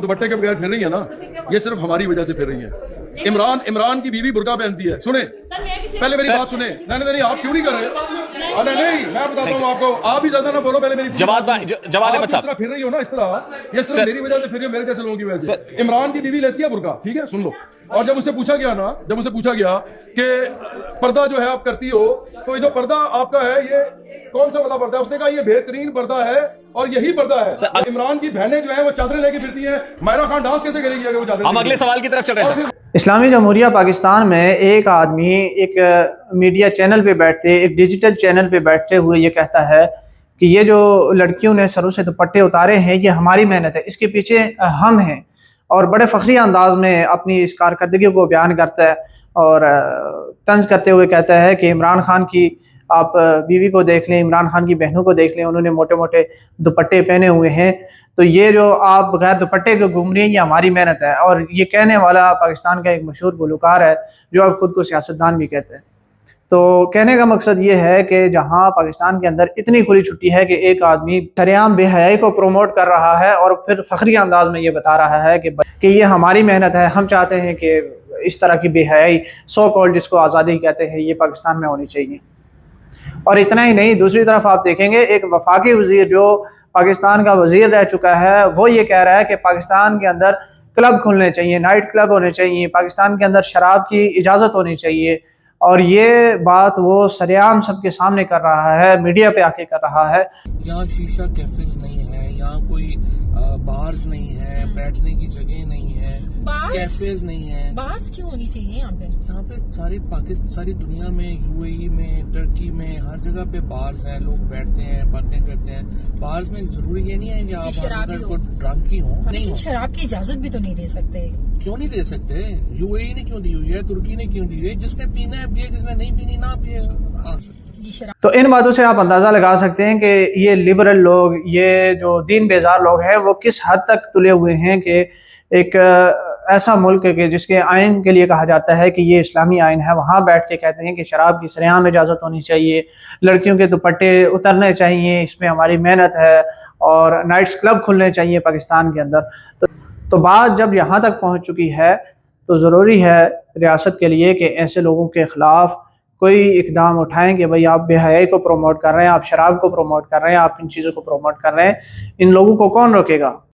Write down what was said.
दुपट्टे के बगैर फिर रही है ना, ये सिर्फ हमारी वजह से फिर रही है। इमरान की बीवी बुर्का पहनती है। सुने, पहले मेरी बात सुने। नहीं, आप क्यों नहीं कर रहे? अरे नहीं, मैं बताता हूँ आपको, आप भी ज्यादा ना बोलो, पहले मेरी जवाब अहमद साहब फिर रही हो ना इस तरह, ये सिर्फ मेरी वजह से फिर रही हो, मेरे जैसे लोगों की वजह से। इमरान की बीवी लेती है बुर्का, ठीक है, सुन लो। और जब उससे पूछा गया कि पर्दा जो है आप करती हो, तो ये जो पर्दा आपका है ये कौन सा वाला पर्दा है? उसने कहा ये बेहतरीन पर्दा है और यही पर्दा है। इमरान की बहनें जो है वो चादरें लेके फिरती हैं, मायरा खान डांस कैसे करेगी अगर वो चादरें? हम अगले सवाल की तरफ चल रहे हैं। इस्लामी जमहूरिया पाकिस्तान में एक आदमी एक मीडिया चैनल पे बैठते, एक डिजिटल चैनल पे बैठते हुए ये कहता है कि ये जो लड़कियों ने सरों से दुपट्टे उतारे हैं ये हमारी मेहनत है, इसके पीछे हम हैं, और बड़े फ़ख्री अंदाज में अपनी इस कारकर्दगी को बयान करता है और तंज करते हुए कहता है कि इमरान खान की आप बीवी को देख लें, इमरान खान की बहनों को देख लें, उन्होंने मोटे मोटे दुपट्टे पहने हुए हैं, तो ये जो आप बगैर दुपट्टे के घूम रही हैं ये हमारी मेहनत है। और ये कहने वाला पाकिस्तान का एक मशहूर गुलकार है जो अब खुद को सियासतदान भी कहते हैं। तो कहने का मकसद ये है कि जहाँ पाकिस्तान के अंदर इतनी खुली छुट्टी है कि एक आदमी सरेआम बेहयाई को प्रोमोट कर रहा है और फिर फ़ख्री अंदाज में ये बता रहा है कि ये हमारी मेहनत है, हम चाहते हैं कि इस तरह की बेहयाई सो कॉल्ड जिसको आज़ादी कहते हैं ये पाकिस्तान में होनी चाहिए। और इतना ही नहीं, दूसरी तरफ आप देखेंगे एक वफाकी वज़ीर जो पाकिस्तान का वज़ीर रह चुका है वो ये कह रहा है कि पाकिस्तान के अंदर क्लब खुलने चाहिए, नाइट क्लब होने चाहिए, पाकिस्तान के अंदर शराब की इजाज़त होनी चाहिए। और ये बात वो सरेआम सबके सामने कर रहा है, मीडिया पे आके कर रहा है। यहाँ शीशा कैफेज नहीं है, यहाँ कोई बार्स नहीं है, बैठने की जगह नहीं है, कैफेज नहीं है। बार्स क्यों होनी चाहिए यहाँ पे सारी दुनिया में, यूएई में, टर्की में, हर जगह पे बार्स हैं, लोग बैठते हैं, बातें करते हैं। बार्स में जरूरी ये नहीं है कि आप अंदर को ड्रंक ही हो, नहीं, शराब की इजाजत भी तो नहीं दे सकते। क्यों नहीं दे सकते? यूएई ने क्यों दी हुई है, तुर्की ने क्यों दी हुई है? जिसने पीना है पिए, जिसने नहीं पीनी ना पिए। तो इन बातों से आप अंदाज़ा लगा सकते हैं कि ये लिबरल लोग, ये जो दीन बेजार लोग हैं वो किस हद तक तुले हुए हैं कि एक ऐसा मुल्क है कि जिसके आइन के लिए कहा जाता है कि ये इस्लामी आइन है, वहाँ बैठ के कहते हैं कि शराब की सरेआम इजाज़त होनी चाहिए, लड़कियों के दुपट्टे उतरने चाहिए, इसमें हमारी मेहनत है, और नाइट्स क्लब खुलने चाहिए पाकिस्तान के अंदर। तो बात जब यहाँ तक पहुँच चुकी है तो ज़रूरी है रियासत के लिए कि ऐसे लोगों के ख़िलाफ़ कोई इक़दाम उठाएं कि भाई आप बेहयाई को प्रोमोट कर रहे हैं, आप शराब को प्रोमोट कर रहे हैं, आप इन चीज़ों को प्रोमोट कर रहे हैं, इन लोगों को कौन रोकेगा?